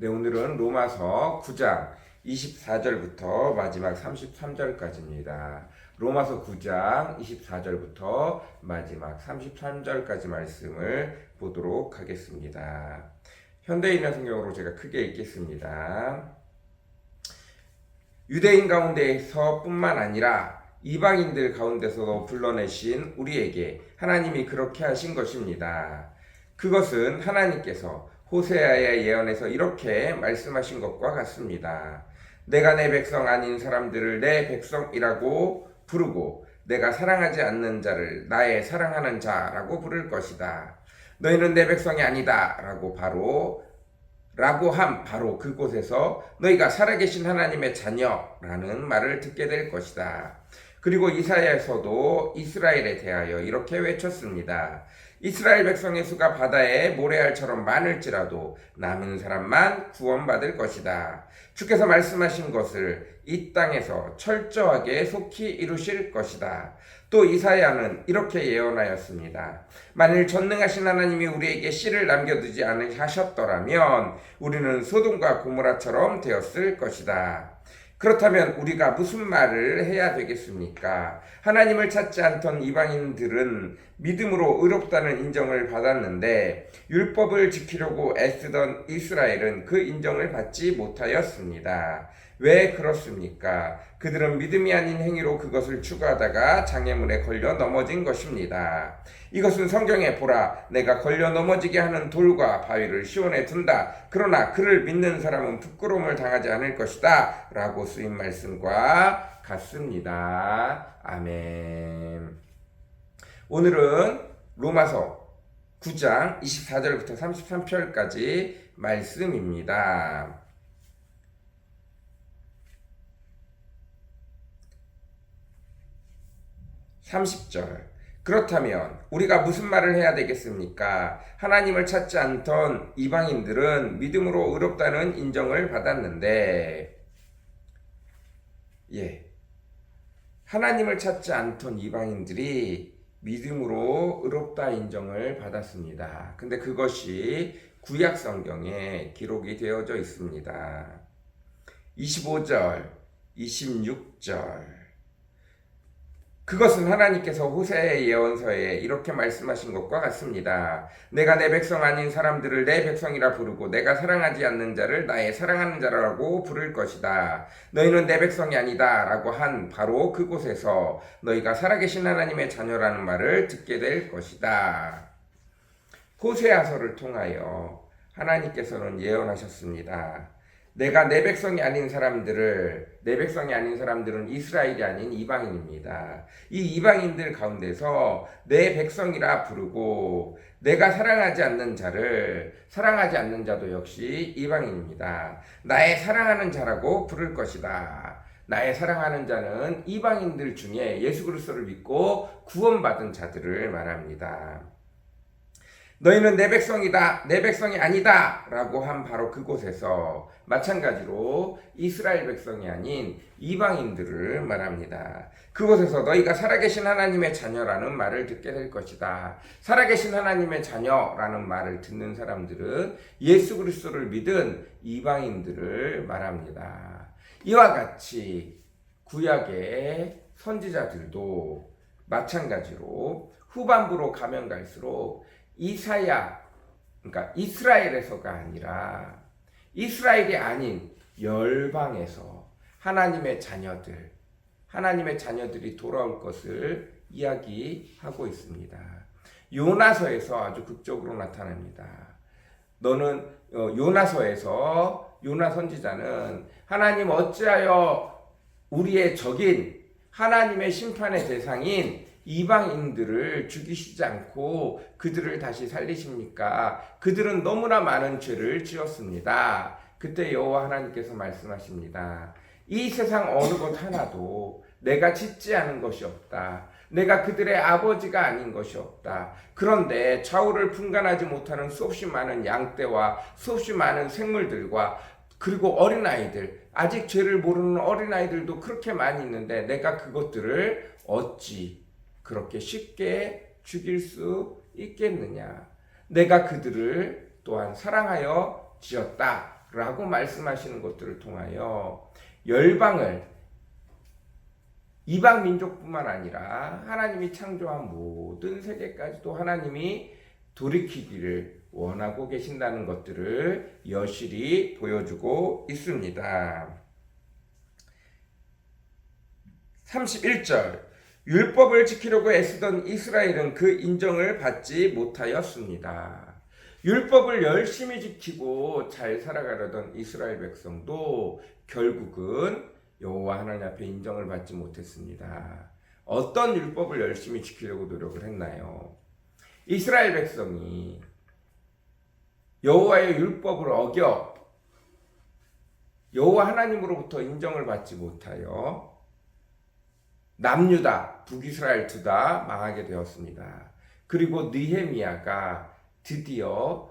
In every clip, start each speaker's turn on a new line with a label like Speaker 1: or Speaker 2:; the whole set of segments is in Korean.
Speaker 1: 네, 오늘은 로마서 9장 24절부터 마지막 33절까지입니다. 로마서 9장 24절부터 마지막 33절까지 말씀을 보도록 하겠습니다. 현대인의 성경으로 제가 크게 읽겠습니다. 유대인 가운데서 뿐만 아니라 이방인들 가운데서도 불러내신 우리에게 하나님이 그렇게 하신 것입니다. 그것은 하나님께서 호세아의 예언에서 이렇게 말씀하신 것과 같습니다. 내가 내 백성 아닌 사람들을 내 백성이라고 부르고 내가 사랑하지 않는 자를 나의 사랑하는 자라고 부를 것이다. 너희는 내 백성이 아니다 라고 한 바로 그곳에서 너희가 살아계신 하나님의 자녀라는 말을 듣게 될 것이다. 그리고 이사야에서도 이스라엘에 대하여 이렇게 외쳤습니다. 이스라엘 백성의 수가 바다의 모래알처럼 많을지라도 남은 사람만 구원받을 것이다. 주께서 말씀하신 것을 이 땅에서 철저하게 속히 이루실 것이다. 또 이사야는 이렇게 예언하였습니다. 만일 전능하신 하나님이 우리에게 씨를 남겨두지 않으셨더라면 우리는 소돔과 고모라처럼 되었을 것이다. 그렇다면 우리가 무슨 말을 해야 되겠습니까? 하나님을 찾지 않던 이방인들은 믿음으로 의롭다는 인정을 받았는데 율법을 지키려고 애쓰던 이스라엘은 그 인정을 받지 못하였습니다. 왜 그렇습니까? 그들은 믿음이 아닌 행위로 그것을 추구하다가 장애물에 걸려 넘어진 것입니다. 이것은 성경에 보라, 내가 걸려 넘어지게 하는 돌과 바위를 시온에 둔다. 그러나 그를 믿는 사람은 부끄러움을 당하지 않을 것이다. 라고 쓰인 말씀과 같습니다. 아멘. 오늘은 로마서 9장 24절부터 33절까지 말씀입니다. 30절. 그렇다면 우리가 무슨 말을 해야 되겠습니까? 하나님을 찾지 않던 이방인들은 믿음으로 의롭다는 인정을 받았는데, 하나님을 찾지 않던 이방인들이 믿음으로 의롭다 인정을 받았습니다. 근데 그것이 구약 성경에 기록이 되어져 있습니다. 25절, 26절. 그것은 하나님께서 호세아의 예언서에 이렇게 말씀하신 것과 같습니다. 내가 내 백성 아닌 사람들을 내 백성이라 부르고 내가 사랑하지 않는 자를 나의 사랑하는 자라고 부를 것이다. 너희는 내 백성이 아니다 라고 한 바로 그곳에서 너희가 살아계신 하나님의 자녀라는 말을 듣게 될 것이다. 호세아서를 통하여 하나님께서는 예언하셨습니다. 내가 내 백성이 아닌 사람들은 이스라엘이 아닌 이방인입니다. 이 이방인들 가운데서 내 백성이라 부르고 내가 사랑하지 않는 자도 역시 이방인입니다. 나의 사랑하는 자라고 부를 것이다. 나의 사랑하는 자는 이방인들 중에 예수 그리스도를 믿고 구원받은 자들을 말합니다. 너희는 내 백성이다, 내 백성이 아니다 라고 한 바로 그곳에서 마찬가지로 이스라엘 백성이 아닌 이방인들을 말합니다. 그곳에서 너희가 살아계신 하나님의 자녀라는 말을 듣게 될 것이다. 살아계신 하나님의 자녀라는 말을 듣는 사람들은 예수 그리스도를 믿은 이방인들을 말합니다. 이와 같이 구약의 선지자들도 마찬가지로 후반부로 가면 갈수록 그러니까 이스라엘에서가 아니라 이스라엘이 아닌 열방에서 하나님의 자녀들이 돌아올 것을 이야기하고 있습니다. 요나서에서 아주 극적으로 나타납니다. 요나서에서 요나 선지자는 하나님 어찌하여 우리의 적인 하나님의 심판의 대상인 이방인들을 죽이시지 않고 그들을 다시 살리십니까? 그들은 너무나 많은 죄를 지었습니다. 그때 여호와 하나님께서 말씀하십니다. 이 세상 어느 것 하나도 내가 짓지 않은 것이 없다. 내가 그들의 아버지가 아닌 것이 없다. 그런데 좌우를 분간하지 못하는 수없이 많은 양떼와 수없이 많은 생물들과 그리고 어린아이들, 아직 죄를 모르는 어린아이들도 그렇게 많이 있는데 내가 그것들을 어찌 그렇게 쉽게 죽일 수 있겠느냐. 내가 그들을 또한 사랑하여 지었다 라고 말씀하시는 것들을 통하여 열방을 이방 민족뿐만 아니라 하나님이 창조한 모든 세계까지도 하나님이 돌이키기를 원하고 계신다는 것들을 여실히 보여주고 있습니다. 31절 율법을 지키려고 애쓰던 이스라엘은 그 인정을 받지 못하였습니다. 율법을 열심히 지키고 잘 살아가려던 이스라엘 백성도 결국은 여호와 하나님 앞에 인정을 받지 못했습니다. 어떤 율법을 열심히 지키려고 노력을 했나요? 이스라엘 백성이 여호와의 율법을 어겨 여호와 하나님으로부터 인정을 받지 못하여 남유다, 북이스라엘 둘 다 망하게 되었습니다. 그리고 느헤미야가 드디어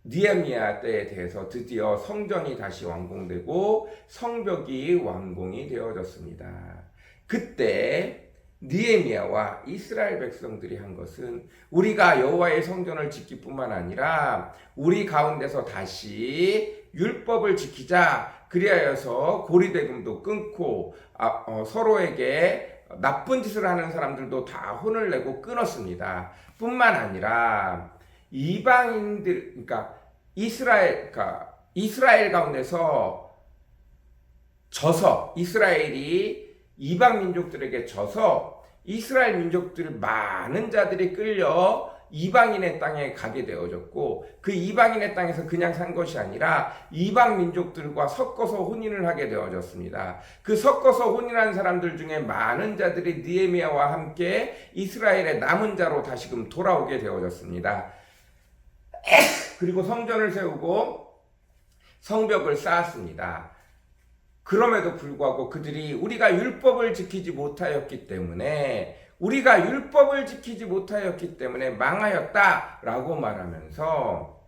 Speaker 1: 느헤미야 때에 대해서 드디어 성전이 다시 완공되고 성벽이 완공이 되어졌습니다. 그때 느헤미야와 이스라엘 백성들이 한 것은 우리가 여호와의 성전을 짓기 뿐만 아니라 우리 가운데서 다시 율법을 지키자. 그리하여서 고리대금도 끊고 서로에게 나쁜 짓을 하는 사람들도 다 혼을 내고 끊었습니다. 뿐만 아니라 이방인들, 그러니까 이스라엘 가운데서 져서 이스라엘이 이방 민족들에게 져서 이스라엘 민족들 많은 자들이 끌려 이방인의 땅에 가게 되어졌고 그 이방인의 땅에서 그냥 산 것이 아니라 이방 민족들과 섞어서 혼인을 하게 되어졌습니다. 그 섞어서 혼인한 사람들 중에 많은 자들이 느헤미야와 함께 이스라엘의 남은 자로 다시금 돌아오게 되어졌습니다. 그리고 성전을 세우고 성벽을 쌓았습니다. 그럼에도 불구하고 그들이 우리가 율법을 지키지 못하였기 때문에 망하였다라고 말하면서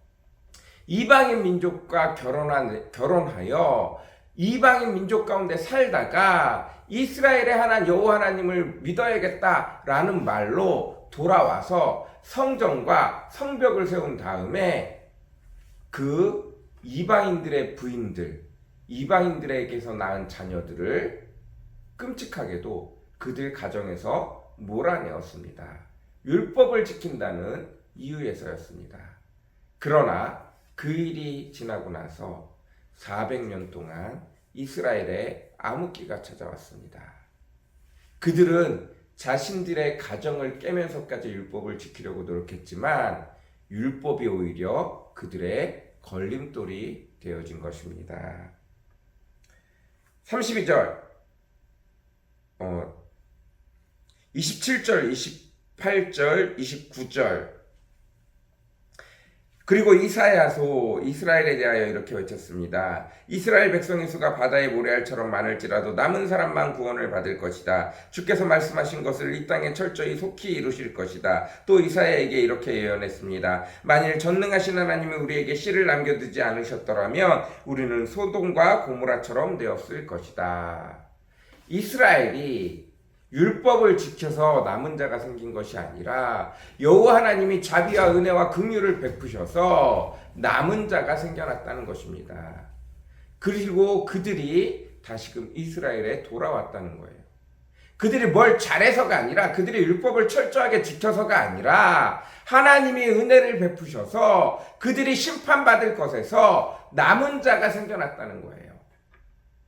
Speaker 1: 이방인 민족과 결혼하여 이방인 민족 가운데 살다가 이스라엘의 하나님 여호와 하나님을 믿어야겠다라는 말로 돌아와서 성전과 성벽을 세운 다음에 그 이방인들의 부인들, 이방인들에게서 낳은 자녀들을 끔찍하게도 그들 가정에서 몰아내었습니다. 율법을 지킨다는 이유에서였습니다. 그러나 그 일이 지나고 나서 400년 동안 이스라엘에 암흑기가 찾아왔습니다. 그들은 자신들의 가정을 깨면서까지 율법을 지키려고 노력했지만 율법이 오히려 그들의 걸림돌이 되어진 것입니다. 32절 27절, 28절, 29절 그리고 이사야서 이스라엘에 대하여 이렇게 외쳤습니다. 이스라엘 백성의 수가 바다의 모래알처럼 많을지라도 남은 사람만 구원을 받을 것이다. 주께서 말씀하신 것을 이 땅에 철저히 속히 이루실 것이다. 또 이사야에게 이렇게 예언했습니다. 만일 전능하신 하나님이 우리에게 씨를 남겨두지 않으셨더라면 우리는 소돔과 고모라처럼 되었을 것이다. 이스라엘이 율법을 지켜서 남은 자가 생긴 것이 아니라 여호와 하나님이 자비와 은혜와 긍휼을 베푸셔서 남은 자가 생겨났다는 것입니다. 그리고 그들이 다시금 이스라엘에 돌아왔다는 거예요. 그들이 뭘 잘해서가 아니라 그들이 율법을 철저하게 지켜서가 아니라 하나님이 은혜를 베푸셔서 그들이 심판받을 것에서 남은 자가 생겨났다는 거예요.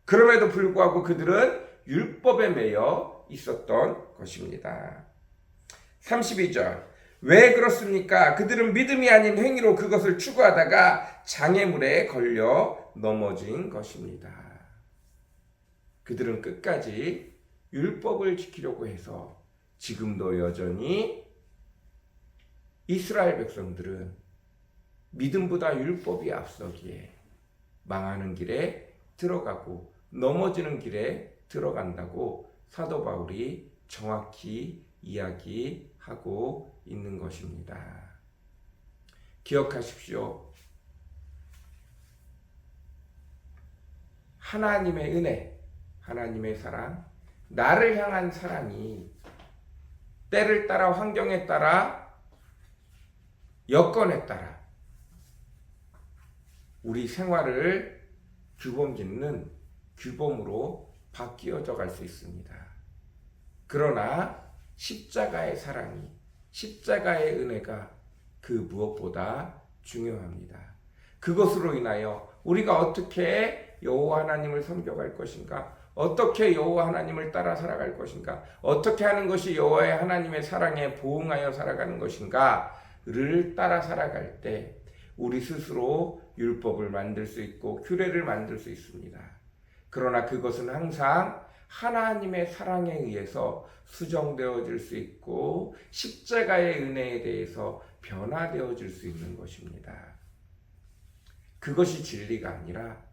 Speaker 1: 그럼에도 불구하고 그들은 율법에 매여 있었던 것입니다. 32절 왜 그렇습니까? 그들은 믿음이 아닌 행위로 그것을 추구하다가 장애물에 걸려 넘어진 것입니다. 그들은 끝까지 율법을 지키려고 해서 지금도 여전히 이스라엘 백성들은 믿음보다 율법이 앞서기에 망하는 길에 들어가고 넘어지는 길에 들어간다고 사도 바울이 정확히 이야기하고 있는 것입니다. 기억하십시오. 하나님의 은혜, 하나님의 사랑, 나를 향한 사랑이 때를 따라 환경에 따라 여건에 따라 우리 생활을 규범짓는 규범으로 바뀌어져 갈 수 있습니다. 그러나 십자가의 사랑이, 십자가의 은혜가 그 무엇보다 중요합니다. 그것으로 인하여 우리가 어떻게 여호와 하나님을 섬겨갈 것인가, 어떻게 여호와 하나님을 따라 살아갈 것인가, 어떻게 하는 것이 여호와의 하나님의 사랑에 부응하여 살아가는 것인가를 따라 살아갈 때 우리 스스로 율법을 만들 수 있고 규례를 만들 수 있습니다. 그러나 그것은 항상 하나님의 사랑에 의해서 수정되어질 수 있고 십자가의 은혜에 대해서 변화되어질 수 있는 것입니다. 그것이 진리가 아니라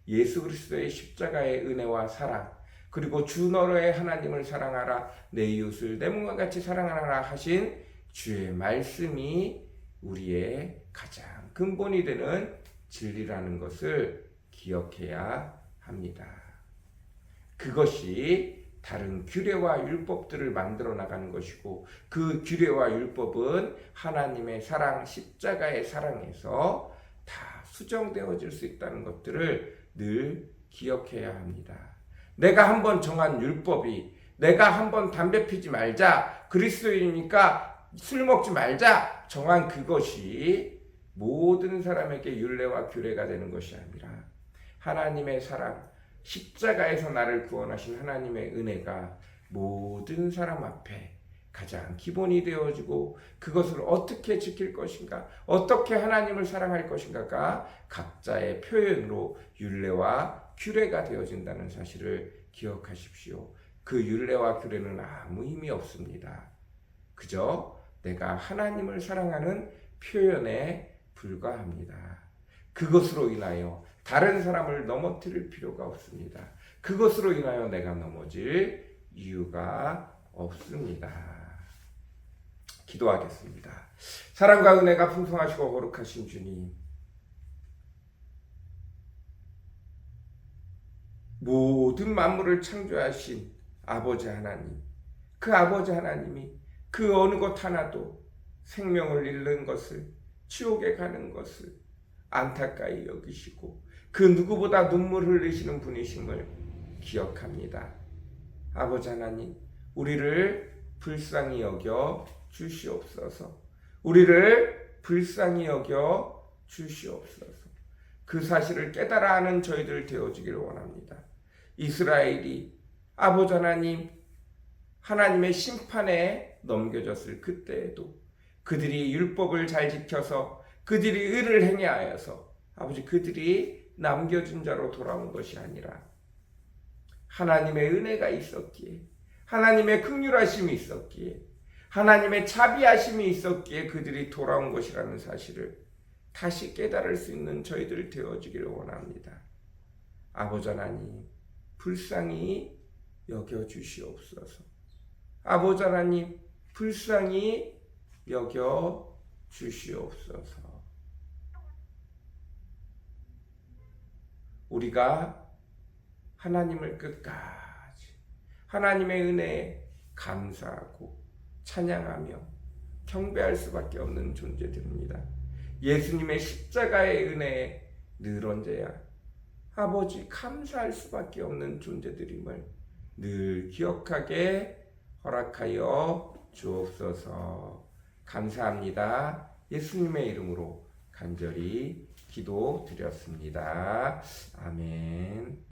Speaker 1: 예수 그리스도의 십자가의 은혜와 사랑, 그리고 주 너의 하나님을 사랑하라, 내 이웃을 내 몸과 같이 사랑하라 하신 주의 말씀이 우리의 가장 근본이 되는 진리라는 것을 기억해야 합니다. 그것이 다른 규례와 율법들을 만들어 나가는 것이고, 그 규례와 율법은 하나님의 사랑, 십자가의 사랑에서 다 수정되어질 수 있다는 것들을 늘 기억해야 합니다. 내가 한번 정한 율법이, 내가 한번 담배 피지 말자, 그리스도인이니까 술 먹지 말자 정한 그것이 모든 사람에게 율례와 규례가 되는 것이 아니라 하나님의 사랑, 십자가에서 나를 구원하신 하나님의 은혜가 모든 사람 앞에 가장 기본이 되어지고, 그것을 어떻게 지킬 것인가, 어떻게 하나님을 사랑할 것인가가 각자의 표현으로 율례와 규례가 되어진다는 사실을 기억하십시오. 그 율례와 규례는 아무 힘이 없습니다. 그저 내가 하나님을 사랑하는 표현에 불과합니다. 그것으로 인하여 다른 사람을 넘어뜨릴 필요가 없습니다. 그것으로 인하여 내가 넘어질 이유가 없습니다. 기도하겠습니다. 사랑과 은혜가 풍성하시고 거룩하신 주님, 모든 만물을 창조하신 아버지 하나님, 그 아버지 하나님이 그 어느 것 하나도 생명을 잃는 것을, 지옥에 가는 것을 안타까이 여기시고 그 누구보다 눈물 흘리시는 분이심을 기억합니다. 아버지 하나님, 우리를 불쌍히 여겨 주시옵소서. 우리를 불쌍히 여겨 주시옵소서. 그 사실을 깨달아 하는 저희들 되어지기를 원합니다. 이스라엘이 아버지 하나님, 하나님의 심판에 넘겨졌을 그때에도 그들이 율법을 잘 지켜서 그들이 의를 행하여서 아버지 그들이 남겨진 자로 돌아온 것이 아니라 하나님의 은혜가 있었기에, 하나님의 긍휼하심이 있었기에, 하나님의 자비하심이 있었기에 그들이 돌아온 것이라는 사실을 다시 깨달을 수 있는 저희들 되어지기를 원합니다. 아버지 하나님, 불쌍히 여겨 주시옵소서. 아버지 하나님, 불쌍히 여겨 주시옵소서. 우리가 하나님을 끝까지 하나님의 은혜에 감사하고 찬양하며 경배할 수밖에 없는 존재들입니다. 예수님의 십자가의 은혜에 늘 언제야 아버지 감사할 수밖에 없는 존재들임을 늘 기억하게 허락하여 주옵소서. 감사합니다. 예수님의 이름으로 간절히 기도드렸습니다. 아멘.